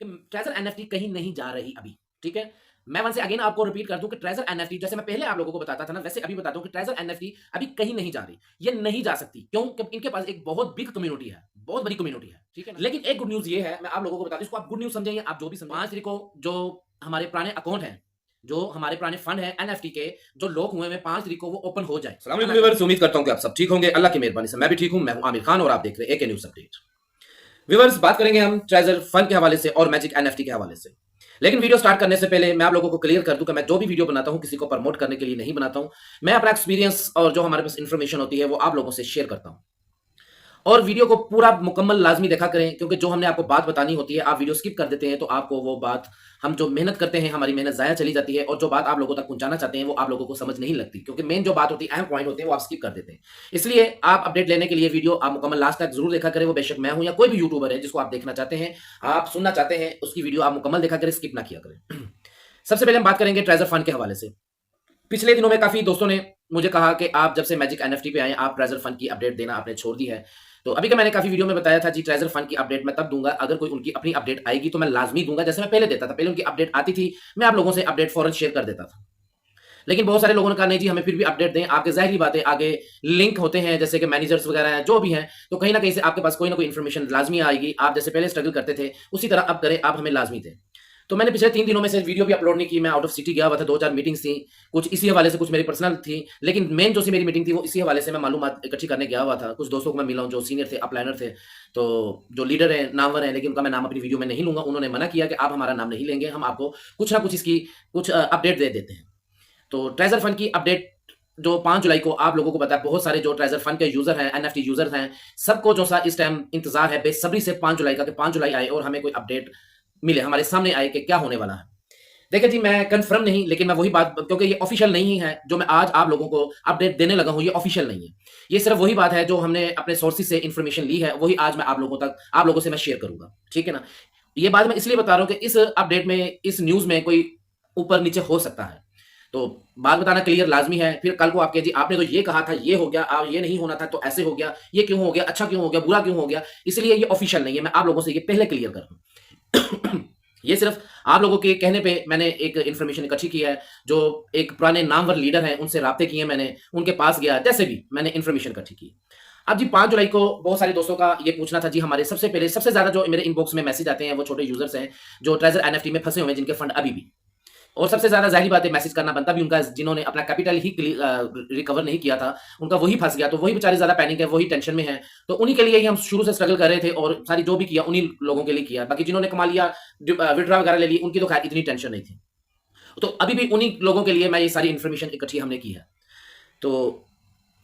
कि treasure NFT कहीं नहीं जा रही अभी, ठीक है? मैं वंस अगेन आपको रिपीट कर दूं कि ट्रेजर एनएफटी जैसे मैं पहले आप लोगों को बताता था ना, वैसे अभी बताता हूं कि ट्रेजर एनएफटी अभी कहीं नहीं जा रही। ये नहीं जा सकती। क्यों? क्योंकि इनके पास एक बहुत बिग कम्युनिटी है, बहुत बड़ी कम्युनिटी है, ठीक है ना? लेकिन एक गुड न्यूज़ ये है, मैं आप लोगों को बता दूं, इसको आप गुड न्यूज़ समझें या आप जो भी समझें, 5 तारीख को जो हमारे पुराने अकाउंट हैं, जो हमारे पुराने फंड हैं एनएफटी के, जो लॉक हुए हैं 5 तारीख को वो ओपन हो जाए। अस्सलाम वालेकुम व्यूअर्स, उम्मीद करता हूं कि आप सब ठीक होंगे। अल्लाह की मेहरबानी से मैं भी ठीक हूं। मैं हूं आमिर खान और आप देख रहे हैं एके न्यूज़ अपडेट। व्यूअर्स, बात करेंगे हम ट्रेजर फंड के हवाले से और मैजिक एनएफटी के हवाले से। लेकिन वीडियो स्टार्ट करने से पहले मैं आप लोगों को क्लियर कर दूं कि मैं जो भी वीडियो बनाता हूं किसी को प्रमोट करने के लिए नहीं बनाता हूं। मैं अपना एक्सपीरियंस और जो हमारे पास इंफॉर्मेशन होती है वो आप लोगों से शेयर करता हूं। और वीडियो को पूरा मुकम्मल लाजमी देखा करें, क्योंकि जो हमने आपको बात बतानी होती है आप वीडियो स्किप कर देते हैं तो आपको वो बात, हम जो मेहनत करते हैं हमारी मेहनत ज़ाया चली जाती है और जो बात आप लोगों तक पहुंचाना चाहते हैं वो आप लोगों को समझ नहीं लगती, क्योंकि मेन जो बात होती है, अहम पॉइंट होते हैं, वो आप स्किप कर देते हैं। इसलिए आप अपडेट लेने के लिए वीडियो आप मुकम्मल लास्ट तक जरूर देखा करें। वो बेशक मैं हूं या कोई भी यूट्यूबर है जिसको आप देखना चाहते हैं, आप सुनना चाहते हैं, उसकी वीडियो आप मुकम्मल देखा करें, स्किप ना किया करें। सबसे पहले हम बात करेंगे ट्रेजर फंड के हवाले से। पिछले दिनों में काफी दोस्तों ने मुझे कहा कि आप जब से मैजिक एनएफटी पे आए आप ट्रेजर फंड की अपडेट देना आपने छोड़ दी है। तो अभी का मैंने काफी वीडियो में बताया था जी, ट्रेजर फंड की अपडेट मैं तब दूंगा अगर कोई उनकी अपनी अपडेट आएगी तो मैं लाजमी दूंगा, जैसे मैं पहले देता था। पहले उनकी अपडेट आती थी, मैं आप लोगों से अपडेट फौरन शेयर कर देता था। लेकिन बहुत सारे लोगों ने कहा नहीं जी हमें फिर भी अपडेट दें, आगे जाहिर बात है आगे लिंक होते हैं जैसे कि मैनेजर्स वगैरह हैं जो भी हैं, तो कहीं ना कहीं से आपके पास कोई ना कोई इन्फॉर्मेशन लाजमी आएगी। आप जैसे पहले स्ट्रगल करते थे उसी तरह अब करें, आप हमें लाजमी दें। तो मैंने पिछले 3 दिनों में से वीडियो भी अपलोड नहीं की। मैं आउट ऑफ सिटी गया हुआ था, 2-4 मीटिंग्स थी, कुछ इसी हवाले से, कुछ मेरी पर्सनल थी। लेकिन मेन जो सी मेरी मीटिंग थी वो इसी हवाले से मैं मालूमात इकट्ठी करने गया हुआ था। कुछ दोस्तों को मैं मिला हूं जो सीनियर थे, अपलाइनर थे, तो जो लीडर हैं, नामवर हैं, लेकिन उनका मैं नाम अपनी वीडियो में नहीं लूंगा। उन्होंने मना किया कि आप हमारा नाम नहीं लेंगे, हम आपको कुछ ना कुछ इसकी कुछ अपडेट दे देते हैं। तो ट्रेजर फंड की अपडेट जो 5 जुलाई को आप लोगों को पता है, बहुत सारे जो ट्रेजर फंड के यूजर हैं, एनएफटी यूजर हैं, सबको जो सा इस टाइम इंतजार है बेसब्री से 5 जुलाई का, कि 5 जुलाई आए और हमें कोई अपडेट मिले, हमारे सामने आए कि क्या होने वाला है। देखिए जी, मैं कंफर्म नहीं, लेकिन मैं वही बात, क्योंकि ये ऑफिशियल नहीं है जो मैं आज आप लोगों को अपडेट देने लगा हूं, ये ऑफिशियल नहीं है। ये सिर्फ वही बात है जो हमने अपने सोर्सेज से इंफॉर्मेशन ली है, वही आज मैं आप लोगों तक, आप लोगों से मैं शेयर करूंगा, ठीक है ना? ये बात मैं इसलिए बता रहा हूं कि इस अपडेट में, इस न्यूज में कोई ऊपर नीचे हो सकता है, तो बात बताना क्लियर लाजमी है। फिर कल को आप कहे जी आपने तो ये कहा था, ये हो गया, ये नहीं होना था तो ऐसे हो गया, ये क्यों हो गया, अच्छा क्यों हो गया, बुरा क्यों हो गया। इसलिए ये ऑफिशियल नहीं है, मैं आप लोगों से ये पहले क्लियर कर दूं। ये सिर्फ आप लोगों के कहने पे मैंने एक इन्फॉर्मेशन इकट्ठी की है, जो एक पुराने नामवर लीडर हैं उनसे राब्ते किए मैंने, उनके पास गया, जैसे भी मैंने इन्फॉर्मेशन इकट्ठी की। अब जी 5 जुलाई को बहुत सारे दोस्तों का ये पूछना था जी, हमारे सबसे पहले सबसे ज्यादा जो मेरे इनबॉक्स में मैसेज आते हैं वो छोटे यूजर्स हैं जो ट्रेजर एनएफटी में फंसे हुए हैं, जिनके फंड अभी भी, और सबसे ज्यादा जाहिर बात है मैसेज करना बनता भी उनका, जिन्होंने अपना कैपिटल ही रिकवर नहीं किया था, उनका वही फंस गया, तो वही बेचारे ज्यादा पैनिक है, वही टेंशन में है। तो उन्हीं के लिए ही हम शुरू से स्ट्रगल कर रहे थे और सारी जो भी किया उन्हीं लोगों के लिए किया। बाकी जिन्होंने कमा लिया, विड्रॉ वगैरह ले ली, उनकी तो खैर इतनी टेंशन नहीं थी। तो अभी भी उन्हीं लोगों के लिए मैं ये सारी इन्फॉर्मेशन इकट्ठी हमने की है। तो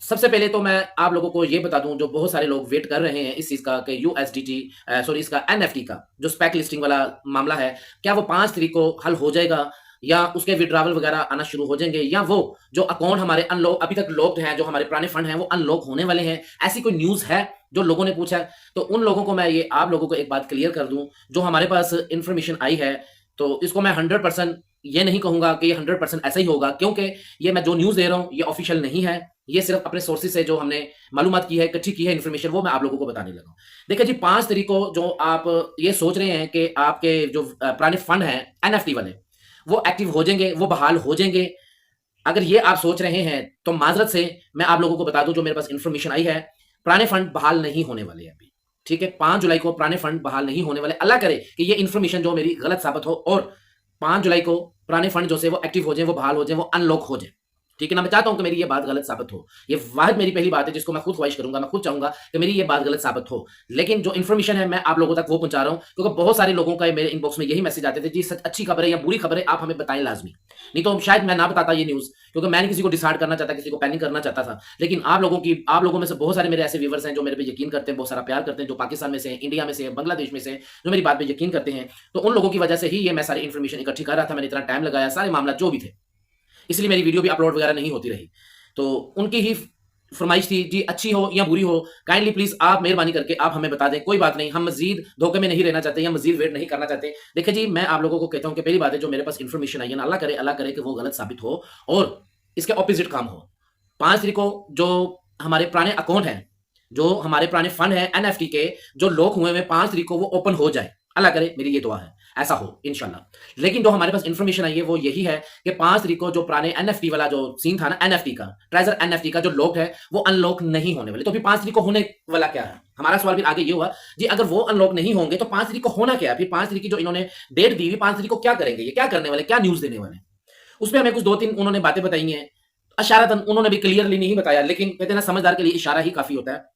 सबसे पहले तो मैं आप लोगों को ये बता दूं, जो बहुत सारे लोग वेट कर रहे हैं इस चीज का कि यूएसडीटी, सॉरी, इसका एनएफटी का जो स्पेक लिस्टिंग वाला मामला है, क्या वो 5 तारीख को हल हो जाएगा, या उसके विड्रॉवल वगैरह आना शुरू हो जाएंगे, या वो जो अकाउंट हमारे अनलॉक अभी तक लॉक्ड हैं, जो हमारे पुराने फंड हैं वो अनलॉक होने वाले हैं। ऐसी कोई न्यूज है जो लोगों ने पूछा है, तो उन लोगों को मैं ये आप लोगों को एक बात क्लियर कर दूं, जो हमारे पास इंफॉर्मेशन आई है, तो इसको मैं 100% ये नहीं कहूंगा कि ये 100% ऐसा ही होगा, क्योंकि ये मैं जो न्यूज दे रहा हूं ये ऑफिशियल नहीं है। ये सिर्फ अपने सोर्सेज से जो हमने मालूमात की है, इकट्ठी की है इन्फॉर्मेशन, वो मैं आप लोगों को बताने लगा हूं। देखिए जी, 5 तारीख को जो आप ये सोच रहे हैं कि आपके जो पुराने फंड हैं एनएफटी वाले वो एक्टिव हो जाएंगे, वो बहाल हो जाएंगे, अगर ये आप सोच रहे हैं तो माजरत से मैं आप लोगों को बता दूं, जो मेरे पास इंफॉर्मेशन आई है, पुराने फंड बहाल नहीं होने वाले हैं अभी, ठीक है? 5 जुलाई को पुराने फंड बहाल नहीं होने वाले। अल्लाह करे कि ये इंफॉर्मेशन जो मेरी गलत साबित हो और 5 जुलाई को पुराने फंड जो से वो एक्टिव हो जाए, वो बहाल हो जाए, वो अनलॉक हो जाए, ठीक है ना? मैं चाहता हूं कि मेरी ये बात गलत साबित हो। ये वाहिद मेरी पहली बात है जिसको मैं खुद ख्वाहिश करूंगा, मैं खुद चाहूंगा कि मेरी ये बात गलत साबित हो। लेकिन जो इन्फॉर्मेशन है मैं आप लोगों तक वो पहुंचा रहा हूं, क्योंकि बहुत सारे लोगों का मेरे इनबॉक्स में यही मैसेज आते थे जी, सच अच्छी खबर है या बुरी खबर है आप हमें बताएं लाजमी, नहीं तो शायद मैं ना बताता ये न्यूज, क्योंकि मैं नहीं किसी को डिसाइड करना चाहता, किसी को पैनिक करना चाहता था। लेकिन आप लोगों में से बहुत सारे मेरे ऐसे व्यूवर्स हैं जो मेरे पे यकीन करते हैं, बहुत सारा प्यार करते हैं, जो पाकिस्तान में से, इंडिया में से, बांग्लादेश में से, जो मेरी बात पे यकीन करते हैं, तो उन लोगों की वजह से ही ये मैं सारी इन्फॉर्मेशन इकट्ठी कर रहा था। मैंने इतना टाइम लगाया, सारे मामला जो भी थे, इसलिए मेरी वीडियो भी अपलोड वगैरह नहीं होती रही। तो उनकी ही फरमाइश थी जी, अच्छी हो या बुरी हो, काइंडली प्लीज आप मेहरबानी करके आप हमें बता दें, कोई बात नहीं, हम मजीद धोखे में नहीं रहना चाहते या मजीद वेट नहीं करना चाहते। देखिए जी, मैं आप लोगों को कहता हूं कि पहली बात है, जो मेरे पास इन्फॉर्मेशन आई है ना, अल्लाह करे कि वो गलत साबित हो और इसके ऑपोजिट काम हो। 5 तारीख को जो हमारे पुराने अकाउंट हैं, जो हमारे पुराने फंड हैं एनएफटी के, जो लॉक हुए हैं, 5 तारीख को वो ओपन हो जाए, अल्लाह करे, मेरी ये दुआ है। ऐसा हो इंशाल्लाह। लेकिन जो हमारे पास इंफॉर्मेशन आई है वो यही है कि 5 तारीख को जो पुराने एनएफटी वाला जो सीन था ना, एनएफटी का, ट्रेजर एनएफटी का जो लॉक है वो अनलॉक नहीं होने वाले। तो फिर 5 तारीख को होने वाला क्या है? हमारा सवाल फिर आगे ये हुआ जी, अगर वो अनलॉक नहीं होंगे तो 5 तारीख को होना क्या है? फिर 5 तारीख की जो इन्होंने डेट दी हुई, 5 तारीख को क्या करेंगे, ये क्या करने वाले, क्या न्यूज देने वाले? उसमें हमें कुछ 2-3 उन्होंने बातें बताई हैं। इशारतन उन्होंने भी क्लियरली नहीं बताया, लेकिन कहते हैं ना समझदार के लिए इशारा ही काफी होता है।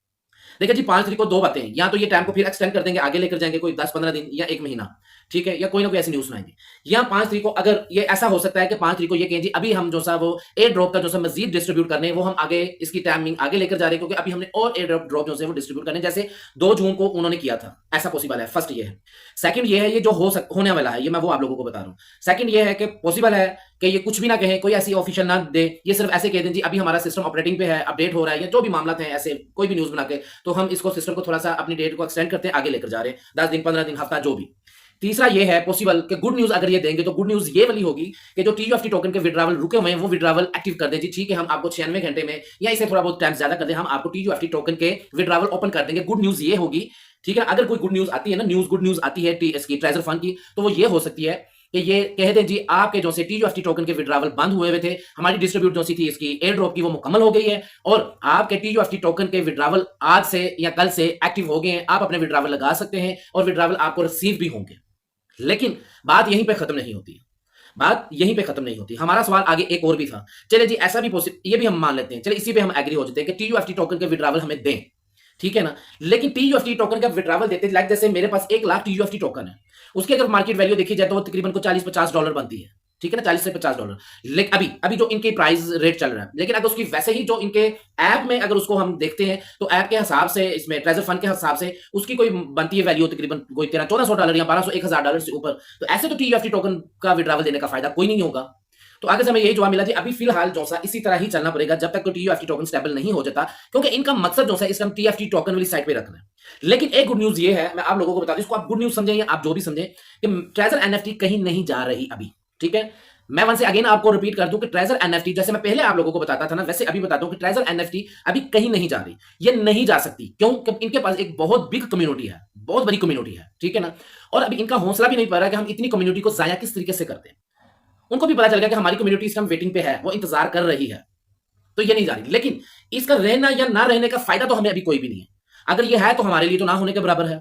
देखिए जी, 5 तारीख को 2 बातें, या तो ये टाइम को फिर एक्सटेंड कर देंगे, आगे लेकर जाएंगे कोई 10-15 दिन या 1 महीना, ठीक है, या कोई ना कोई ऐसी न्यूज़ सुनाएँगे। या 5 तारीख को अगर ये ऐसा हो सकता है कि 5 तारीख को ये कहें जी अभी हम जो सा वो एयर ड्रॉप का जो सा मज़ीद डिस्ट्रीब्यूट करने हैं, वो हम आगे इसकी टाइमिंग आगे लेकर जा रहे हैं, क्योंकि अभी हमने और एयर ड्रॉप जो है वो डिस्ट्रीब्यूट करने हैं, जैसे 2 जून को उन्होंने किया था, ऐसा पॉसिबल है। फर्स्ट ये है। सेकंड ये है, ये जो होने वाला है, ये मैं वो आप लोगों को बता रहा हूँ। सेकंड ये है कि पॉसिबल है कि ये कुछ भी ना कहें, कोई ऐसी ऑफिशियल ना दे, ये सिर्फ ऐसे कह दें जी अभी हमारा सिस्टम ऑपरेटिंग पे है, अपडेट हो रहा है, या जो भी मामला है ऐसे कोई भी न्यूज़ बना के, तो हम इसको सिस्टम को थोड़ा-सा अपनी डेट को एक्सटेंड करते हैं, आगे लेकर जा रहे हैं, 10 दिन, 15 दिन, हफ्ता, जो भी। तीसरा ये है पॉसिबल कि गुड न्यूज़ अगर ये देंगे, तो गुड न्यूज़ ये वाली होगी कि जो टीयूएफटी टोकन के विड्रॉवल रुके हुए हैं, वो विड्रॉवल एक्टिव कर दें जी, ठीक है, हम आपको 96 घंटे में या इसे थोड़ा बहुत टाइम ज़्यादा कर दें, हम आपको टीयूएफटी टोकन के विड्रॉवल ओपन कर देंगे। गुड न्यूज़ ये होगी, ठीक है। अगर कोई गुड न्यूज़ आती है ना, गुड न्यूज़ आती है टीएस की, ट्रेजर फंड की, तो वो ये हो सकती है कि ये कह दें जी आपके जो से टीयूएफटी टोकन के विड्रॉवल बंद हुए थे, हमारी डिस्ट्रीब्यूट जो सी थी इसकी एयर ड्रॉप की, वो मुकम्मल हो गई है और आपके टीयूएफटी टोकन के विड्रॉवल आज से या कल से एक्टिव हो गए हैं, आप अपने विड्रॉवल लगा सकते हैं और विड्रॉवल आपको रिसीव भी होंगे। लेकिन बात यहीं पे खत्म नहीं होती, बात यहीं पे खत्म नहीं होती। हमारा सवाल आगे एक और भी था। चलिए जी, ऐसा भी ये भी हम मान लेते हैं, चलिए इसी पे हम एग्री हो जाते हैं कि टीयूएफटी टोकन के विड्रॉवल हमें दें, ठीक है ना। लेकिन टीयूएफटी टोकन का विड्रॉवल देते, लाइक जैसे मेरे पास 1 लाख टीयूएफटी टोकन है, उसकी अगर मार्केट वैल्यू देखी जाए तो वो तकरीबन को $40-50 बनती है, ठीक है ना, $40 से $50। लेकिन अभी अभी जो इनके प्राइस रेट चल रहा है, लेकिन अगर उसकी वैसे ही जो इनके ऐप में अगर उसको हम देखते हैं, तो ऐप के हिसाब से, इसमें ट्रेजर फंड के हिसाब से उसकी कोई बनती है वैल्यू तकरीबन कोई $1300-1400 या $1200-1000 से ऊपर। तो ऐसे तो टीयूएफटी टोकन का विड्रॉवल देने का फायदा कोई नहीं होगा। तो आगे से हमें यही जवाब मिला जी, अभी फिलहाल जो सा इसी तरह ही चलना पड़ेगा जब तक तो टीयूएफटी टोकन स्टेबल नहीं हो जाता, क्योंकि इनका मकसद जो है इस टाइम टीएफटी टोकन वाली साइड पे रखना है। लेकिन एक गुड न्यूज़ ये है, मैं आप लोगों को बता दूं, इसको आप गुड न्यूज़ समझें या आप जो भी समझें, कि ट्रेजर एनएफटी कहीं नहीं जा रही अभी, ठीक है। मैं वंस अगेन आपको रिपीट कर दूं कि ट्रेजर एनएफटी, जैसे मैं पहले आप लोगों को बताता था ना, वैसे अभी बताता हूं कि ट्रेजर एनएफटी अभी कहीं नहीं जा रही। ये नहीं जा सकती, क्यों? क्योंकि इनके पास एक बहुत बिग कम्युनिटी है, बहुत बड़ी कम्युनिटी है, ठीक है ना। और अभी इनका हौसला भी नहीं पड़ रहा कि हम इतनी कम्युनिटी को जाया किस तरीके से करते हैं। उनको भी पता चल गया कि हमारी कम्युनिटी इस टाइम वेटिंग पे है, वो इंतजार कर रही है, तो ये नहीं जा रही। लेकिन इसका रहना या ना रहने का फायदा तो हमें अभी कोई भी नहीं है। अगर ये है तो हमारे लिए तो ना होने के बराबर है,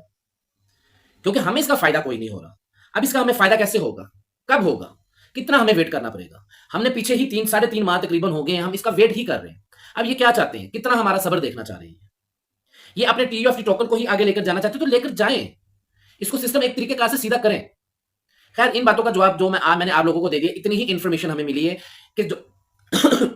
क्योंकि हमें इसका फायदा कोई नहीं हो रहा। अब इसका हमें फायदा कैसे होगा, कब होगा, कितना हमें वेट करना पड़ेगा? हमने पीछे ही 3-3.5 माह तकरीबन हो गए हैं, हम इसका वेट ही कर रहे हैं। अब ये क्या चाहते हैं, कितना हमारा सब्र देखना चाह रहे हैं? ये अपने टीयूएफटी टोकन को ही आगे लेकर जाना चाहते हैं, तो लेकर जाएं, इसको सिस्टम एक तरीके से सीधा करें। खैर, इन बातों का जवाब जो मैंने आप लोगों को दे दिया, इतनी ही इंफॉर्मेशन हमें मिली है कि जो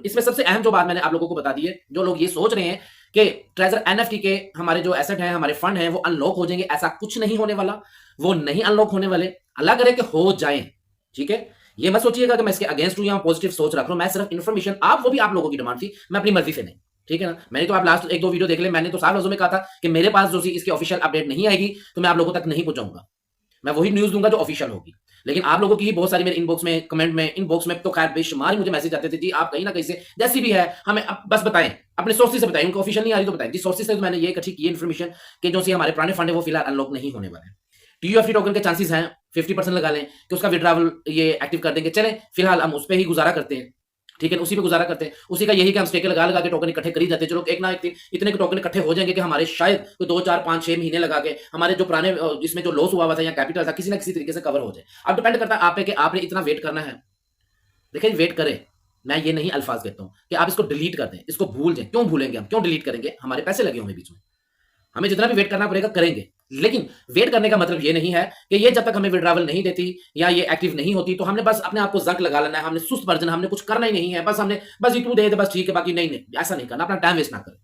इसमें सबसे अहम जो बात मैंने आप लोगों को बता दी है, जो लोग ये सोच रहे हैं कि ट्रेजर एनएफटी के हमारे जो एसेट हैं, हमारे फंड हैं, वो अनलॉक हो जाएंगे, ऐसा कुछ नहीं होने वाला। वो नहीं अनलॉक होने वाले, अल्लाह करे कि हो जाएं, ठीक है। ये मत सोचिएगा कि मैं इसके अगेंस्ट हूं या पॉजिटिव सोच रख रहा हूं। मैं सिर्फ इन्फॉर्मेशन, वो भी आप लोगों की डिमांड थी, मैं अपनी मर्जी से नहीं, ठीक है ना। मैंने तो आप लास्ट 1-2 वीडियो देख ले, मैंने तो साफ लफ्जों में कहा था कि मेरे पास जो सी इसकी ऑफिशियल अपडेट नहीं आएगी तो मैं आप लोगों तक नहीं पहुंचाऊंगा, मैं वही न्यूज़ दूंगा जो ऑफिशियल होगी। लेकिन आप लोगों की ही बहुत सारी मेरे इनबॉक्स में, कमेंट में, इनबॉक्स में तो खैर बेशुमार ही मुझे मैसेज आते थे जी, आप कहीं ना कहीं से जैसी भी है हमें बस बताएं, अपने सोर्सेज से बताएं, उनको ऑफिशियल नहीं आ रही तो बताएं। जिस सोर्सेज से तो मैंने ये इकट्ठी की इन्फॉर्मेशन कि जो सी हमारे पुराने फंड है वो फिलहाल अनलॉक नहीं होने वाले हैं। टीयूएफटी टोकन के चांसेस हैं 50% लगा लें कि उसका विड्रॉवल ये एक्टिव कर देंगे। चलें फिलहाल हम उस पर ही गुजारा करते हैं, ठीक है, उसी पे गुजारा करते हैं। उसी का यही कि हम स्टेक लगा के टोकन इकट्ठे करी जाते हैं। चलो एक ना एक दिन इतने के टोकन इकट्ठे हो जाएंगे कि हमारे शायद कोई 2-4-5-6 महीने लगा के हमारे जो पुराने इसमें जो लॉस हुआ था या कैपिटल था, किसी ना किसी तरीके से कवर हो जाए। अब डिपेंड करता है आप पे कि आपने इतना वेट करना है। देखिए, वेट करें, मैं ये नहीं अल्फाज कहता हूं कि आप इसको डिलीट कर दें, इसको भूल जाएं। क्यों भूलेंगे हम, क्यों डिलीट करेंगे? हमारे पैसे लगे होंगे बीच में, हमें जितना भी वेट करना पड़ेगा करेंगे। लेकिन वेट करने का मतलब ये नहीं है कि ये जब तक हमें विड्रॉवल नहीं देती या ये एक्टिव नहीं होती तो हमने बस अपने आप को जंक लगा लेना है, हमने सुस्त वर्जन, हमने कुछ करना ही नहीं है, बस हमने बस इतू दे दे बस, ठीक है, बाकी नहीं, ऐसा नहीं करना, अपना टाइम वेस्ट ना करें।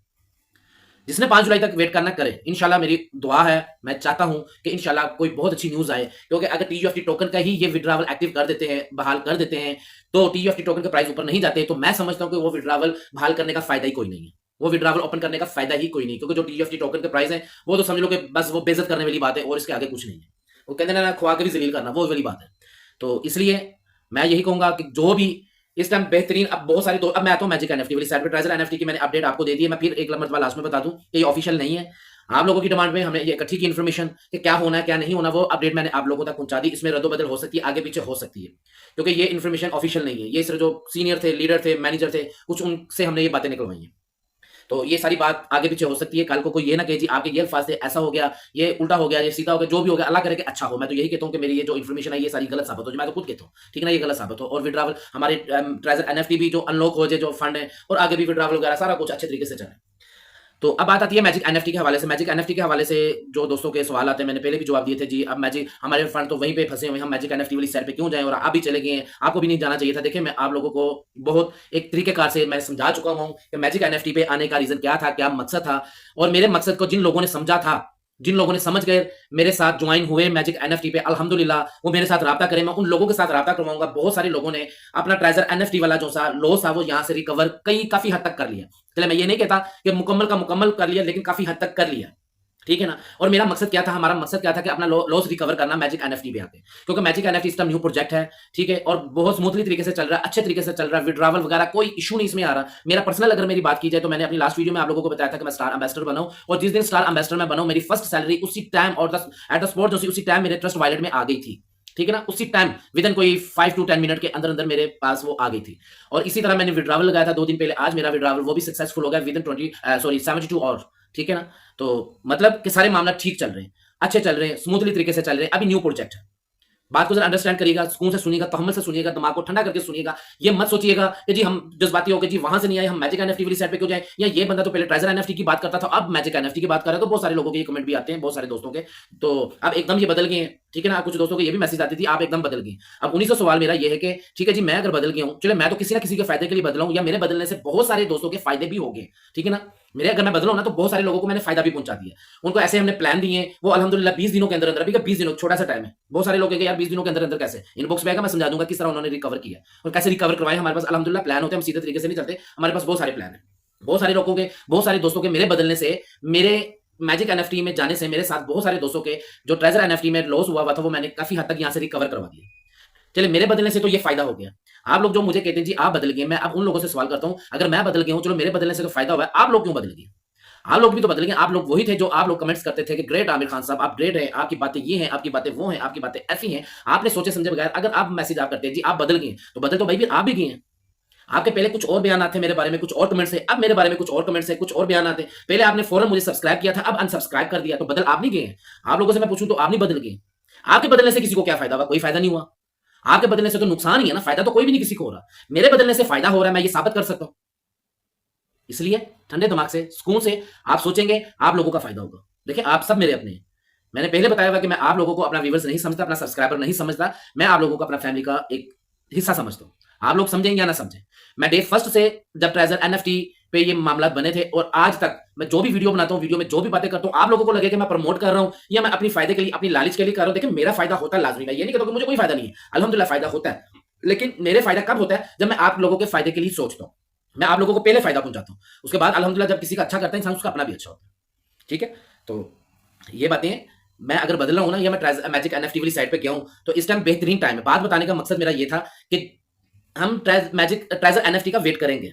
जिसने 5 जुलाई तक वेट करना करे, इंशाल्लाह मेरी दुआ है, मैं चाहता हूं कि इंशाल्लाह कोई बहुत अच्छी न्यूज आए, क्योंकि अगर टीयूएफटी टोकन का ही ये विड्रॉवल एक्टिव कर देते हैं, बहाल कर देते हैं, तो टीयूएफटी टोकन के प्राइस ऊपर नहीं जाते, तो मैं समझता हूं कि वो विड्रॉवल बहाल करने का फायदा ही कोई नहीं है, वो विड्रॉवल ओपन करने का फायदा ही कोई नहीं, क्योंकि जो टीएफटी टोकन के प्राइस है वो तो समझ लो कि बस वो बेइज्जत करने वाली बात है और इसके आगे कुछ नहीं है। वो कहते हैं ना, खुआ के भी जलील करना, वो वाली बात है। तो इसलिए मैं यही कहूंगा कि जो भी इस टाइम बेहतरीन, अब बहुत सारी, तो अब मैं आता हूं मैजिक एनएफटी वाली साइड पे। ट्रेजर एनएफटी की मैंने अपडेट आपको दे दी है। मैं फिर एक मरतबा लास्ट में बता दूं कि ये ऑफिशियल नहीं है, आप लोगों की डिमांड में हमने ये इकट्ठी की इन्फॉर्मेशन कि क्या होना है क्या नहीं होना, वो अपडेट मैंने आप लोगों तक पहुंचा दी। इसमें रद्दोबदल हो सकती है, आगे पीछे हो सकती है, क्योंकि ये इन्फॉर्मेशन ऑफिशियल नहीं है। ये सिर्फ जो सीनियर थे, लीडर थे, मैनेजर थे, कुछ उनसे हमने ये बातें निकलवाई हैं। तो ये सारी बात आगे पीछे हो सकती है। कल को कोई ये ना कहे जी आपके ये अल्फाज थे, ऐसा हो गया, ये उल्टा हो गया, ये सीधा हो गया, जो भी हो गया अल्लाह करे कि अच्छा हो। मैं तो यही कहता हूँ कि मेरी ये जो इन्फॉर्मेशन है ये सारी गलत साबित हो जाए। मैं तो खुद कहता हूँ, ठीक है ना, ये गलत साबित हो। और विड्रावल हमारे ट्रेजर एनएफटी भी जो अनलॉक हो जाए, जो फंड है, और आगे भी विड्रावल वगैरह सारा कुछ अच्छे तरीके से चले। तो अब बात आती है मैजिक एनएफटी के हवाले से। मैजिक एनएफटी के हवाले से जो दोस्तों के सवाल आते हैं, मैंने पहले भी जवाब दिए थे जी। अब मैजिक हमारे फंड तो वहीं पे फंसे हुए, हम मैजिक एनएफटी वाली साइड पे क्यों जाएं, और आप भी चले गए हैं, आपको भी नहीं जाना चाहिए था। देखिए मैं आप लोगों को बहुत एक तरीकेकार से मैं समझा चुका हूं कि मैजिक एनएफटी पे आने का रीजन क्या था, क्या मकसद था। और मेरे मकसद को जिन लोगों ने समझा था, जिन लोगों ने समझ गए, मेरे साथ ज्वाइन हुए मैजिक एनएफटी पे, अल्हम्दुलिल्लाह वो मेरे साथ राब्ता करें। मैं उन लोगों के साथ राब्ता करवाऊंगा। बहुत सारे लोगों ने अपना ट्रेजर एनएफटी वाला जो सा लॉस था वो यहाँ से रिकवर काफी हद तक कर लिया। चले मैं ये नहीं कहता कि मुकम्मल का मुकम्मल कर लिया, लेकिन काफी हद तक कर लिया, ठीक है ना। और मेरा मकसद क्या था, हमारा मकसद क्या था कि अपना लॉस रिकवर करना मैजिक एनएफटी पे आके, क्योंकि मैजिक एनएफटी इसका न्यू प्रोजेक्ट है, ठीक है, और बहुत स्मूथली तरीके से चल रहा है, अच्छे तरीके से चल रहा है। विड्रावल वगैरह कोई इशू नहीं इसमें आ रहा। मेरा पर्सनल अगर मेरी बात की जाए तो मैंने अपनी लास्ट वीडियो में आप लोगों को बताया था कि मैं स्टार एम्बेसडर बनाऊं, और जिस दिन स्टार एम्बेसडर मैं बनाऊं, मेरी फर्स्ट सैलरी उसी टाइम और एट द स्पॉट जो उसी टाइम मेरे ट्रस्ट वॉलेट में आ गई थी, ठीक है ना। उसी टाइम विद इन कोई 5 to 10 मिनट के अंदर अंदर मेरे पास वो आ गई थी। और इसी तरह मैंने विड्रावल लगाया था 2 दिन पहले, आज मेरा विड्रावल वो भी सक्सेसफुल हो गया विद इन 72 और, ठीक है ना। तो मतलब कि सारे मामला ठीक चल रहे हैं, अच्छे चल रहे हैं, स्मूथली तरीके से चल रहे हैं। अभी न्यू प्रोजेक्ट है, बात को जरा अंडरस्टैंड करिएगा, सुकून से सुनिएगा, तहम्मुल से सुनिएगा, दिमाग को ठंडा करके सुनिएगा। ये मत सोचिएगा कि जी हम जज्बाती हो गए जी वहां से नहीं आए, हम मैजिक एनएफटी वाली साइड पे क्यों जाए, या ये बंदा तो पहले ट्रेजर एनएफटी की बात करता था, अब मैजिक एनएफटी की बात कर रहा है। तो बहुत सारे लोगों के ये कमेंट भी आते हैं, बहुत सारे दोस्तों के, तो अब एकदम ये बदल गए हैं, ठीक है ना। कुछ दोस्तों को ये भी मैसेज आती थी आप एकदम बदल गए। अब 1900 सवाल मेरा ये है कि ठीक है जी मैं अगर बदल गया हूं, चलो मैं तो किसी ना किसी के फायदे के लिए बदला हूं, या मेरे बदलने से बहुत सारे दोस्तों के फायदे भी हो गए, ठीक है ना। मेरे अगर मैं बदला हूं ना तो बहुत सारे लोगों को मैंने फायदा भी पहुंचा दिया। उनको ऐसे हमने प्लान दिए, वो अल्हम्दुलिल्लाह 20 दिनों के अंदर अंदर, अभी का 20 दिनों छोटा सा टाइम है, बहुत सारे लोग कहेंगे यार 20 दिनों के अंदर अंदर कैसे, इनबॉक्स पे आएगा मैं समझा दूंगा किस तरह उन्होंने रिकवर किया और कैसे रिकवर करवाए। हमारे पास अल्हम्दुलिल्लाह प्लान होते हैं, हम सीधे तरीके से नहीं चलते, हमारे पास बहुत सारे प्लान है। बहुत सारे लोगों के, बहुत सारे दोस्तों के मेरे बदलने से, मेरे मैजिक एनएफटी में जाने से, मेरे साथ बहुत सारे दोस्तों के जो ट्रेजर एनएफटी में लॉस हुआ था वो मैंने काफी हद तक यहाँ से रिकवर करवा दिया। चलिए मेरे बदलने से तो ये फायदा हो गया। आप लोग जो मुझे कहते हैं जी आप बदल गए, मैं अब उन लोगों से सवाल करता हूं, अगर मैं बदल गया हूं, चलो मेरे बदलने से तो फायदा हुआ है, आप लोग क्यों बदल गए? आप लोग भी तो बदल गए। आप लोग वही थे जो आप लोग कमेंट्स करते थे कि ग्रेट आमिर खान साहब, आप ग्रेट हैं, आपकी बातें ये हैं, आपकी बातें वो हैं, आपकी बातें ऐसी हैं, आपने सोचे समझे बगैर अगर आप मैसेज आप करते हैं जी आप बदल गए, तो बदल तो भाई भी आप भी गए हैं। आपके पहले कुछ और बयान थे मेरे बारे में, कुछ और कमेंट्स है, अब मेरे बारे में कुछ और कमेंट्स है, कुछ और बयान आते। पहले आपने फौरन मुझे सब्सक्राइब किया था, अब अनसब्सक्राइब कर दिया, तो बदल आप नहीं गए हैं। आप लोगों से मैं पूछूं तो आप नहीं बदल गए। आपके बदलने से किसी को क्या फायदा हुआ? कोई फायदा नहीं हुआ। आपके बदलने से तो नुकसान ही है ना, फायदा तो कोई भी नहीं किसी को हो रहा। मेरे बदलने से फायदा हो रहा है, मैं ये साबित कर सकता हूं। इसलिए ठंडे दिमाग से, सुकून से आप सोचेंगे, आप लोगों का फायदा होगा। देखिए आप सब मेरे अपने हैं। मैंने पहले बताया हुआ कि मैं आप लोगों को अपना व्यूअर्स नहीं समझता, अपना सब्सक्राइबर नहीं समझता, मैं आप लोगों को अपना फैमिली का एक हिस्सा समझता हूं। आप लोग समझेंगे या ना समझें, मैं डे फर्स्ट से जब ट्रेजर एनएफटी पे ये मामला बने थे और आज तक मैं जो भी वीडियो बनाता हूं, वीडियो में जो भी बातें करता हूं, आप लोगों को लगे कि मैं प्रमोट कर रहा हूं या मैं अपनी फायदे के लिए, अपनी लालच के लिए कर रहा हूं। देखिए मेरा फायदा होता है लाजमी, मैं ये नहीं कहता कि मुझे कोई फायदा नहीं है, अल्हम्दुलिल्लाह फायदा होता है। लेकिन मेरे फायदा कब होता है? जब मैं आप लोगों के फायदे के लिए सोचता हूं, मैं आप लोगों को पहले फायदा पहुंचाता हूं, उसके बाद अल्हम्दुलिल्लाह जब किसी का अच्छा करता है इंसान, उसका अपना भी अच्छा होता है, ठीक है। तो ये बातें, मैं अगर बदल रहा हूं ना, या मैं मैजिक एनएफटी वाली साइड पे गया हूं, तो इस टाइम बेहतरीन टाइम है। बात बताने का मकसद मेरा ये था कि हम ट्रेजर एनएफटी का वेट करेंगे,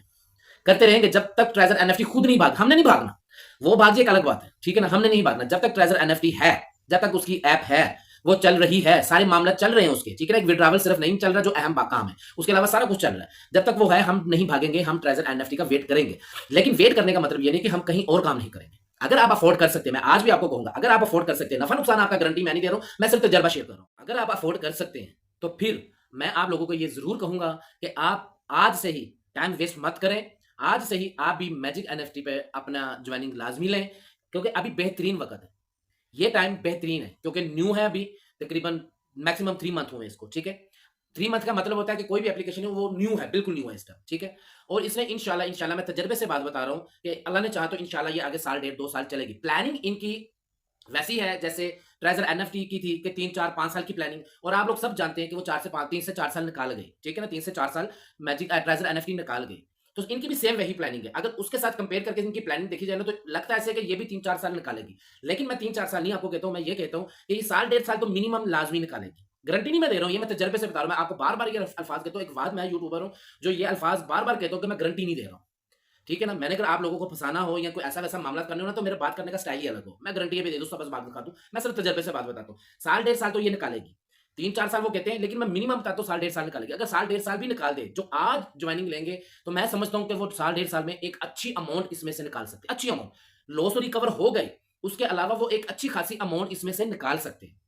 करते रहेंगे जब तक ट्रेजर एनएफटी खुद नहीं भाग। हमने नहीं भागना, वो भाग एक अलग बात है, ठीक है ना। हमने नहीं भागना जब तक ट्रेजर एनएफटी है, जब तक उसकी ऐप है, वो चल रही है, सारे मामला चल रहे हैं उसके, ठीक है ना। एक विड्रावल सिर्फ नहीं चल रहा जो अहम काम है, उसके अलावा सारा कुछ चल रहा है। जब तक वो है हम नहीं भागेंगे, हम ट्रेजर एनएफटी का वेट करेंगे। लेकिन वेट करने का मतलब ये नहीं कि हम कहीं और काम नहीं करेंगे। अगर आप अफोर्ड कर सकते हैं, मैं आज भी आपको कहूंगा, अगर आप अफोर्ड कर सकते हैं, नफा नुकसान आपका गारंटी मैं नहीं दे रहा हूं, मैं सिर्फ तजर्बा शेयर कर रहा हूं। अगर आप अफोर्ड कर सकते हैं तो फिर मैं आप लोगों को ये जरूर कहूंगा कि आप आज से ही टाइम वेस्ट मत करें। आज से ही आप भी मैजिक एनएफटी पे अपना ज्वाइनिंग लाजमी लें, क्योंकि अभी बेहतरीन वक्त है। ये टाइम बेहतरीन है क्योंकि न्यू है, अभी तकरीबन मैक्सिमम 3 मंथ हुए इसको, ठीक है। 3 मंथ का मतलब होता है कि कोई भी एप्लीकेशन है वो न्यू है, बिल्कुल न्यू है इस टाइम, ठीक है। और इसमें इंशाल्लाह मैं तजर्बे से बात बता रहा हूं कि अल्लाह ने चाहा तो इंशाल्लाह ये आगे साल, 1.5, 2 साल चलेगी। प्लानिंग इनकी वैसी है जैसे ट्रेजर एनएफटी की थी कि 3, 4, 5 साल की प्लानिंग, और आप लोग सब जानते हैं कि वो 3 से 4 साल निकाल गए, ठीक है ना। 3 से 4 साल मैजिक ट्रेजर एनएफटी निकाल गए, तो इनकी भी सेम वही प्लानिंग है। अगर उसके साथ कंपेयर करके इनकी प्लानिंग देखी जाए ना, तो लगता है ऐसे कि ये भी 3, 4 साल निकालेगी। लेकिन मैं 3, 4 साल नहीं आपको कहता हूं, मैं ये कहता हूं कि ये साल, 1.5 साल तो मिनिमम लाजमी निकालेगी। गारंटी नहीं मैं दे रहा हूं, ये मैं तजर्बे से बता रहा हूं। मैं आपको बार बार ये अल्फाज कहता हूं, एक बात, मैं यूट्यूबर हूं जो ये अल्फाज बार बार कहता हूं कि मैं गारंटी नहीं दे रहा हूं, ठीक है ना? मैंने अगर आप लोगों को फँसाना हो या कोई ऐसा-वैसा मामला करने हो ना, तो मेरा बात करने का स्टाइल ही अलग हो। मैं गारंटी ये भी दे दूँ, सब बस बात दिखा दूँ। मैं सिर्फ तजर्बे से बात बताता हूँ। साल डेढ़ साल तो ये निकालेगी। 3-4 साल वो कहते हैं, लेकिन मैं मिनिमम बताता हूँ साल डेढ़ साल निकालेगी। अगर साल डेढ़ साल भी निकाल दे, जो आज जॉइनिंग लेंगे, तो मैं समझता हूँ कि वो साल डेढ़ साल में एक अच्छी अमाउंट इसमें से निकाल सकते हैं। अच्छी अमाउंट। लॉस तो रिकवर हो गए, उसके अलावा वो एक अच्छी खासी अमाउंट इसमें से निकाल सकते हैं।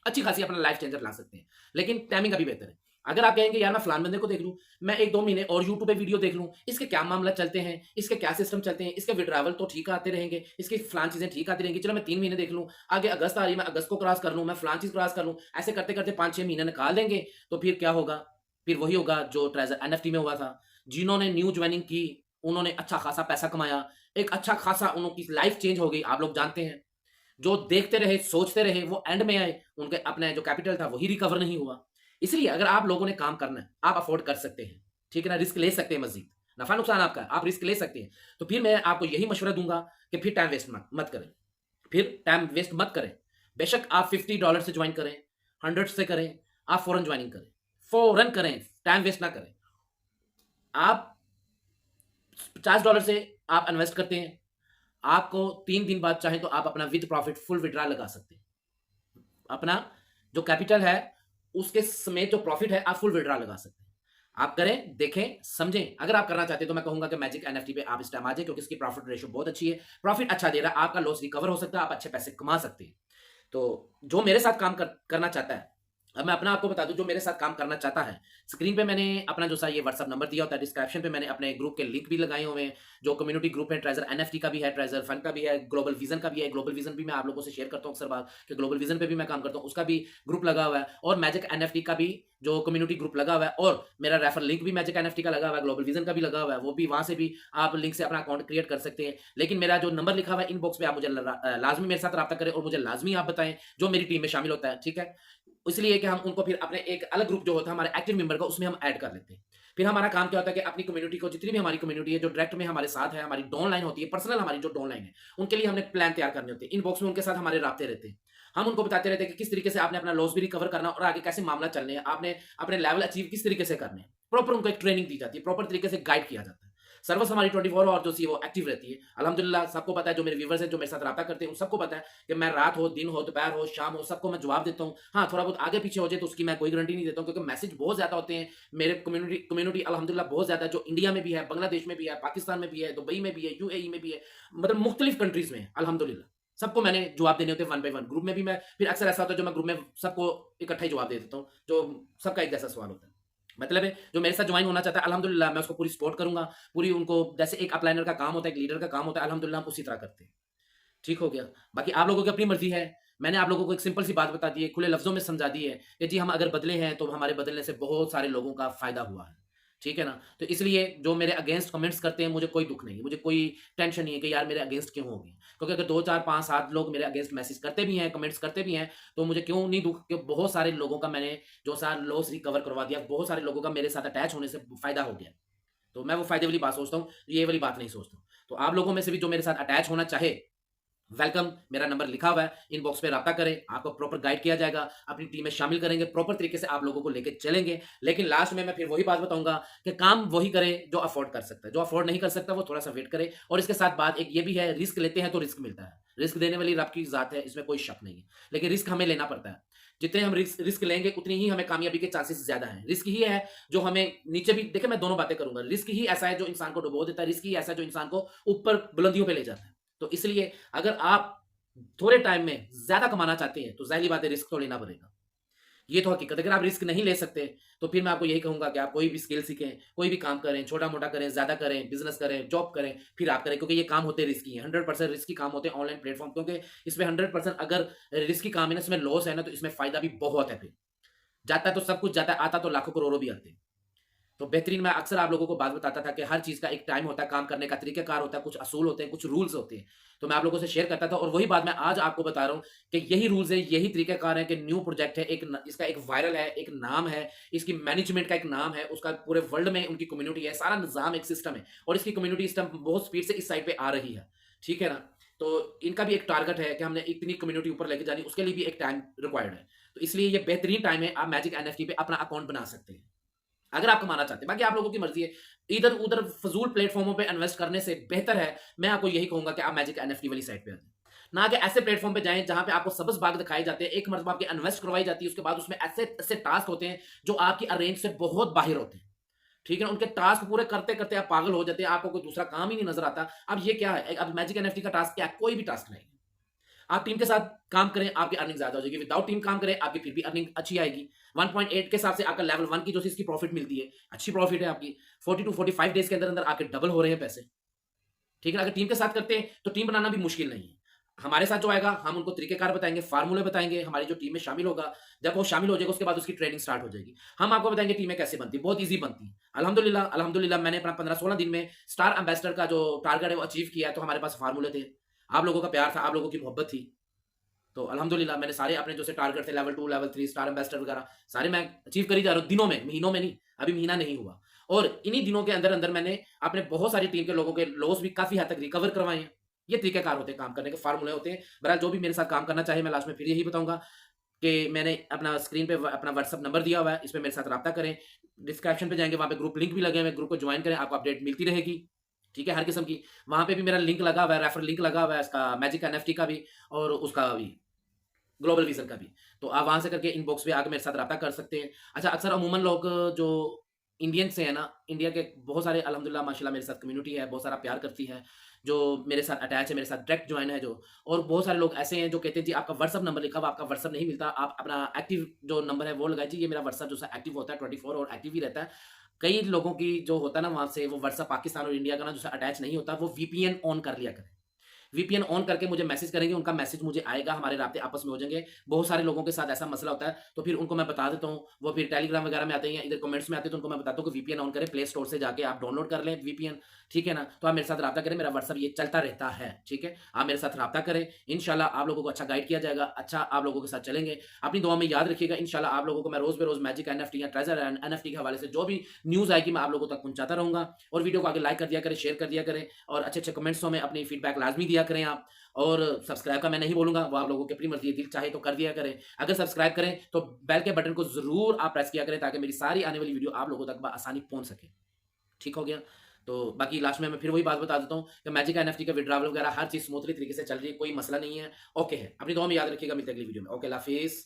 अच्छी खासी अपना लाइफ चेंजर ला सकते हैं। लेकिन टाइमिंग अभी बेहतर है। अगर आप कहेंगे यार मैं फलान बंदे को देख लूँ, मैं 1-2 महीने और यूट्यूब पे वीडियो देख लूँ, इसके क्या मामला चलते हैं, इसके क्या सिस्टम चलते हैं, इसके विड्रॉवल तो ठीक आते रहेंगे, इसकी फलान चीज़ें ठीक आती रहेंगी, चलो मैं 3 महीने देख लूँ, आगे अगस्त आ रही है, मैं अगस्त को क्रॉस कर लूँ, मैं फलान चीज़ क्रॉस कर लूँ, ऐसे करते-करते 5-6 महीने निकाल देंगे, तो फिर क्या होगा? फिर वही होगा जो ट्रेज़र एनएफटी में हुआ था। जिन्होंने न्यू जॉइनिंग की, उन्होंने अच्छा खासा पैसा कमाया, एक अच्छा खासा उनकी लाइफ चेंज हो गई, आप लोग जानते हैं। जो देखते रहे, सोचते रहे, वो एंड में आए, उनके अपने जो कैपिटल था वही रिकवर नहीं हुआ। इसलिए अगर आप लोगों ने काम करना है, आप अफोर्ड कर सकते हैं, ठीक है ना? रिस्क ले सकते हैं मज़ीद, नफ़ा-नुकसान आपका है, आप रिस्क ले सकते हैं। तो फिर मैं आपको यही मशवरा दूँगा कि फिर टाइम वेस्ट मत मत करें, फिर टाइम वेस्ट मत करें। बेशक आप $50 से जॉइन करें, 100 से करें, आप फ़ौरन जॉइनिंग करें, फ़ौरन करें, टाइम वेस्ट ना करें। आप $50 से आप इन्वेस्ट करते हैं, आपको 3 दिन बाद चाहें तो आप अपना विद प्रॉफिट फुल विथड्रॉ लगा सकते हैं। अपना जो कैपिटल है, उसके समेत जो प्रॉफिट है, आप फुल विथड्रॉ लगा सकते हैं। आप करें, देखें, समझें। अगर आप करना चाहते हैं, तो मैं कहूँगा कि मैजिक एनएफटी पे आप इस टाइम आ जाएँ, क्योंकि इसकी प्रॉफिट रेशियो बहुत अच्छी है। प्रॉफिट अच्छा दे रहा है, आपका लॉस रिकवर हो सकता है, आप अच्छे पैसे कमा सकते हैं। तो जो मेरे साथ काम करना चाहता है, अब मैं अपना आपको बता दूं, जो मेरे साथ काम करना चाहता है, स्क्रीन पे मैंने अपना जो सा ये व्हाट्सअप नंबर दिया होता है, डिस्क्रिप्शन पे मैंने अपने ग्रुप के लिंक भी लगाए हुए हैं। जो कम्युनिटी ग्रुप है, ट्रेजर एनएफटी का भी है, ट्रेजर फंड का भी है, ग्लोबल विजन का भी है। ग्लोबल विजन भी मैं आप लोगों से शेयर करता हूँ अक्सर बात कि ग्लोबल विजन पे भी मैं काम करता हूँ, उसका भी ग्रुप लगा हुआ है। और मैजिक एनएफटी का भी जो कम्युनिटी ग्रुप लगा हुआ है, और मेरा रेफर लिंक भी मैजिक एनएफटी का लगा हुआ है, ग्लोबल विजन का भी लगा हुआ है, वो भी वहां से भी आप लिंक से अपना अकाउंट क्रिएट कर सकते हैं। लेकिन मेरा जो नंबर लिखा हुआ है इनबॉक्स पे, आप मुझे लाजमी मेरे साथ रब्ता करें, और मुझे लाजमी आप बताएं जो मेरी टीम में शामिल होता है, ठीक है? इसलिए कि हम उनको फिर अपने एक अलग ग्रुप जो होता है हमारे एक्टिव मेंबर का, उसमें हम ऐड कर लेते हैं। फिर हमारा काम क्या होता है कि अपनी कम्युनिटी को, जितनी भी हमारी कम्युनिटी है जो डायरेक्ट में हमारे साथ है, हमारी डाउन लाइन होती है, पर्सनल हमारी जो डाउन लाइन है, उनके लिए हमने प्लान तैयार करने होते हैं। इनबॉक्स में उनके साथ हमारे राब्ते रहते हैं। हम उनको बताते रहते हैं कि किस तरीके से आपने अपना लॉस भी रिकवर करना और आगे कैसे मामला चलने हैं, आपने अपने लेवल अचीव किस तरीके से करने हैं। प्रॉपर उनको एक ट्रेनिंग दी जाती है, प्रॉपर तरीके से गाइड किया जाता है। सर्विस हमारी 24 आवर जो सी वो एक्टिव रहती है। अल्हम्दुलिल्लाह सबको पता है, जो मेरे व्यूअर्स हैं, जो मेरे साथ राब्ता करते हैं, उन सबको पता है कि मैं रात हो, दिन हो, दोपहर हो, शाम हो, सबको मैं जवाब देता हूँ। हाँ, थोड़ा बहुत आगे पीछे हो जाए तो उसकी मैं कोई गारंटी नहीं देता हूँ, क्योंकि मैसेज बहुत ज़्यादा होते हैं। मेरे कम्युनिटी कम्युनिटी अल्हम्दुलिल्लाह बहुत ज़्यादा है, जो इंडिया में भी है, बांग्लादेश में भी है, पाकिस्तान में भी है, दुबई में भी है, यूएई में भी है, मतलब मुख्तलिफ कंट्रीज़ में है अल्हम्दुलिल्लाह। सबको मैंने जवाब देने होते हैं वन बाय वन। ग्रुप में भी मैं फिर अक्सर ऐसा होता है, जो मैं ग्रुप में सबको इकट्ठा ही जवाब दे देता हूँ, जो सबका एक जैसा सवाल होता है। मतलब है, जो मेरे साथ जॉइन होना चाहता है, अल्हम्दुलिल्लाह मैं उसको पूरी सपोर्ट करूँगा, पूरी उनको, जैसे एक अपलाइनर का काम होता है, एक लीडर का काम होता है, अल्हम्दुलिल्लाह हम उसी तरह करते हैं। ठीक हो गया? बाकी आप लोगों की अपनी मर्ज़ी है। मैंने आप लोगों को एक सिंपल सी बात बता दी है, खुले लफ्ज़ों में समझा दी है कि जी हम अगर बदले हैं, तो हमारे बदलने से बहुत सारे लोगों का फ़ायदा हुआ है। ठीक है ना? तो इसलिए जो मेरे अगेंस्ट कमेंट्स करते हैं, मुझे कोई दुःख नहीं है, मुझे कोई टेंशन नहीं है कि यार मेरे अगेंस्ट क्यों हो गए? क्योंकि अगर 2, 4, 5, 7 लोग मेरे अगेंस्ट मैसेज करते भी हैं, कमेंट्स करते भी हैं, तो मुझे क्यों नहीं दुःख कि बहुत सारे लोगों का मैंने जो सा लॉस रिकवर करवा दिया, बहुत सारे लोगों का मेरे साथ अटैच होने से फ़ायदा हो गया। तो मैं वो फ़ायदे वाली बात सोचता हूँ, ये वाली बात नहीं सोचता हूँ। तो आप लोगों में से भी जो मेरे साथ अटैच होना चाहे, वेलकम, मेरा नंबर लिखा हुआ है, इनबॉक्स पे राब्ता करें, आपको प्रॉपर गाइड किया जाएगा, अपनी टीम में शामिल करेंगे, प्रॉपर तरीके से आप लोगों को लेके चलेंगे। लेकिन लास्ट में मैं फिर वही बात बताऊँगा कि काम वही करे जो अफोर्ड कर सकता है, जो अफोर्ड नहीं कर सकता वो थोड़ा-सा वेट करे। और इसके साथ बात एक ये भी है, रिस्क लेते हैं तो रिस्क मिलता है। रिस्क देने वाली रब की ज़ात है, इसमें कोई शक नहीं है। लेकिन रिस्क हमें लेना पड़ता है। जितने हम रिस्क लेंगे, उतनी ही हमें कामयाबी के चांसेस ज़्यादा हैं। रिस्क ही है जो हमें नीचे भी, देखिए मैं दोनों बातें करूँगा। रिस्क ही ऐसा है जो इंसान को डुबो देता है, रिस्क ही ऐसा है जो इंसान को ऊपर बुलंदियों पे ले जाता है। तो इसलिए अगर आप थोड़े टाइम में ज़्यादा कमाना चाहते हैं, तो ज़ाहिर-सी बात है, रिस्क तो लेना पड़ेगा। ये तो हकीकत है। अगर आप रिस्क नहीं ले सकते, तो फिर मैं आपको यही कहूँगा कि आप कोई भी स्किल सीखें, कोई भी काम करें, छोटा-मोटा करें, ज़्यादा करें, बिज़नेस करें, जॉब करें, फिर आप करें, क्योंकि ये काम होते रिस्की हैं। 100% रिस्की काम होते हैं ऑनलाइन प्लेटफ़ॉर्म, क्योंकि इसमें 100% अगर रिस्की काम है ना, इसमें लॉस है ना, तो इसमें फ़ायदा भी बहुत है फिर। जाता है तो सब कुछ जाता है, आता तो लाखों करोड़ों भी आते हैं। तो बेहतरीन, मैं अक्सर आप लोगों को बात बताता था कि हर चीज़ का एक टाइम होता है, काम करने का तरीक़ाकार होता है, कुछ असूल होते हैं, कुछ रूल्स होते हैं। तो मैं आप लोगों से शेयर करता था, और वही बात मैं आज आपको बता रहा हूँ कि यही रूल्स हैं, यही तरीक़ाकार है कि न्यू प्रोजेक्ट है, एक न इसका एक वायरल है, एक नाम है, इसकी मैनेजमेंट का एक नाम है, उसका पूरे वर्ल्ड में उनकी कम्युनिटी है, सारा निज़ाम एक सिस्टम है, और इसकी कम्युनिटी इस टाइम बहुत स्पीड से इस साइड पे आ रही है। ठीक है ना? तो इनका भी एक टारगेट है कि हमने इतनी कम्युनिटी ऊपर लेके जानी, उसके लिए भी एक टाइम रिक्वायर्ड है। तो इसलिए ये बेहतरीन टाइम है, आप मैजिक एनएफटी पे अपना अकाउंट बना सकते हैं। अगर आप कमाना चाहते हैं। बाकी आप लोगों की मर्जी है, इधर उधर फजूल प्लेटफॉर्मों पे इन्वेस्ट करने से बेहतर है, मैं आपको यही कहूंगा कि आप मैजिक एनएफटी वाली साइट पे आ जाए, ना कि ऐसे प्लेटफॉर्म पे जाएं जहां पे आपको सबस बाग दिखाए जाते हैं, एक मरतबा आपकी इन्वेस्ट करवाई जाती है, उसके बाद उसमें ऐसे ऐसे टास्क होते हैं जो आपकी अरेंज से बहुत बाहर होते हैं। ठीक है ना, उनके टास्क पूरे करते करते आप पागल हो जाते हैं, आपको कोई दूसरा काम ही नहीं नजर आता। अब ये क्या है, अब मैजिक एनएफटी का टास्क क्या है, कोई भी टास्क नहीं। आप टीम के साथ काम करें, आपकी अर्निंग ज्यादा हो जाएगी, विदाउट टीम काम करें आपकी फिर भी अर्निंग अच्छी आएगी। 1.8 के हिसाब से आपका लेवल 1 की जो इसकी प्रॉफिट मिलती है, अच्छी प्रॉफिट है आपकी। 40 टू 45 डेज के अंदर अंदर आपके डबल हो रहे हैं पैसे। ठीक है, अगर टीम के साथ करते हैं तो टीम बनाना भी मुश्किल नहीं है। हमारे साथ जो आएगा हम उनको तरीकेकार बताएंगे, फार्मूले बताएंगे, हमारी जो टीम में शामिल होगा, जब वो शामिल हो जाएगा उसके बाद उसकी ट्रेनिंग स्टार्ट हो जाएगी। हम आपको बताएंगे टीमें कैसे बनती है, बहुत ईजी बनती है। अल्हम्दुलिल्लाह अल्हम्दुलिल्लाह मैंने अपना 15-16 दिन में स्टार एम्बेसडर का जो टारगेट है वो अचीव किया है। तो हमारे पास फार्मूले थे, आप लोगों का प्यार था, आप लोगों की मोहब्बत थी। तो अल्हम्दुलिल्लाह मैंने सारे अपने जो से टारगेट थे लेवल 2 लेवल 3 स्टार एम्बेसडर वगैरह सारे मैं अचीव कर ही जा रहा हूँ दिनों में, महीनों में नहीं। अभी महीना नहीं हुआ और इन्हीं दिनों के अंदर अंदर मैंने अपने बहुत सारी टीम के लोगों के लॉस भी काफी हद तक रिकवर करवाए हैं। ये तरीकेकार होते हैं काम करने के, फार्मूले होते हैं। बहरहाल जो भी मेरे साथ काम करना चाहे, मैं लास्ट में फिर यही बताऊंगा कि मैंने अपना स्क्रीन पे अपना व्हाट्सअप नंबर दिया हुआ है, इस पे मेरे साथ रब्ता करें। डिस्क्रिप्शन पे जाएंगे, वहां पे ग्रुप लिंक भी लगे हुए हैं, ग्रुप को ज्वाइन करें, आपको अपडेट मिलती रहेगी। ठीक है, हर किस्म की। वहां पे भी मेरा लिंक लगा हुआ है, रेफर लिंक लगा हुआ है इसका, मैजिक एनएफटी का भी और उसका भी, ग्लोबल विजन का भी। तो आप वहां से करके इनबॉक्स पे आके मेरे साथ रब्ता कर सकते हैं। अच्छा, अक्सर अमूमन लोग जो इंडियन से है ना, इंडिया के बहुत सारे अल्हम्दुलिल्लाह माशाल्लाह मेरे साथ कम्युनिटी है, बहुत सारा प्यार करती है, जो मेरे साथ अटैच है, मेरे साथ डायरेक्ट ज्वाइन है जो। और बहुत सारे लोग ऐसे हैं जो कहते हैं जी आपका व्हाट्सअप नंबर लिखा हुआ, आपका व्हाट्सअप नहीं मिलता, आप अपना एक्टिव जो नंबर है वो लगाइए जी। ये मेरा व्हाट्सअप जो एक्टिव होता है 24 और एक्टिव ही रहता है। कई लोगों की जो होता है ना वहां से वो व्हाट्सअप पाकिस्तान और इंडिया का ना जो अटैच नहीं होता, वो वीपीएन ऑन कर लिया करें। वीपीएन ऑन करके मुझे मैसेज करेंगे, उनका मैसेज मुझे आएगा, हमारे राब्ते आपस में हो जाएंगे। बहुत सारे लोगों के साथ ऐसा मसला होता है, तो फिर उनको मैं बता देता हूँ, वो फिर टेलीग्राम वगैरह में आते हैं या इधर कमेंट्स में आते हैं, तो उनको मैं बताता हूँ कि वीपीएन ऑन करें, प्ले स्टोर से जाके आप डाउनलोड कर लें वीपीएन। ठीक है ना, तो आप मेरे साथ रब्ता करें, मेरा व्हाट्सअप ये चलता रहता है। ठीक है, आप मेरे साथ रब्ता करें, इंशाल्लाह आप लोगों को अच्छा गाइड किया जाएगा, अच्छा आप लोगों के साथ चलेंगे। अपनी दुआ में याद रखिएगा, इंशाल्लाह आप लोगों को मैं रोज बेरोज मैजिक एनएफटी या ट्रेजर एनएफटी के हवाले से जो भी न्यूज आएगी मैं आप लोगों तक पहुंचाता रहूंगा। और वीडियो को आगे लाइक कर दिया करें, शेयर कर दिया करें और अच्छे अच्छे कमेंट्सों में अपनी फीडबैक लाजमी दिया करें आप। और सब्सक्राइब का मैं नहीं बोलूंगा, वो आप लोगों की अपनी मर्जी है, दिल चाहे तो कर दिया करें। अगर सब्सक्राइब करें तो बेल के बटन को जरूर आप प्रेस किया करें ताकि मेरी सारी आने वाली वीडियो आप लोगों तक आसानी पहुंच सके। ठीक हो गया। तो बाकी लास्ट में मैं फिर वही बात बता देता हूँ कि मैजिक एनएफटी का विड्रॉवल वगैरह हर चीज स्मूथली तरीके से चल रही है, कोई मसला नहीं है, ओके है। अपनी दुआ में याद रखिएगा, मिलते हैं अगली वीडियो में। ओके, अल्लाह हाफिज़।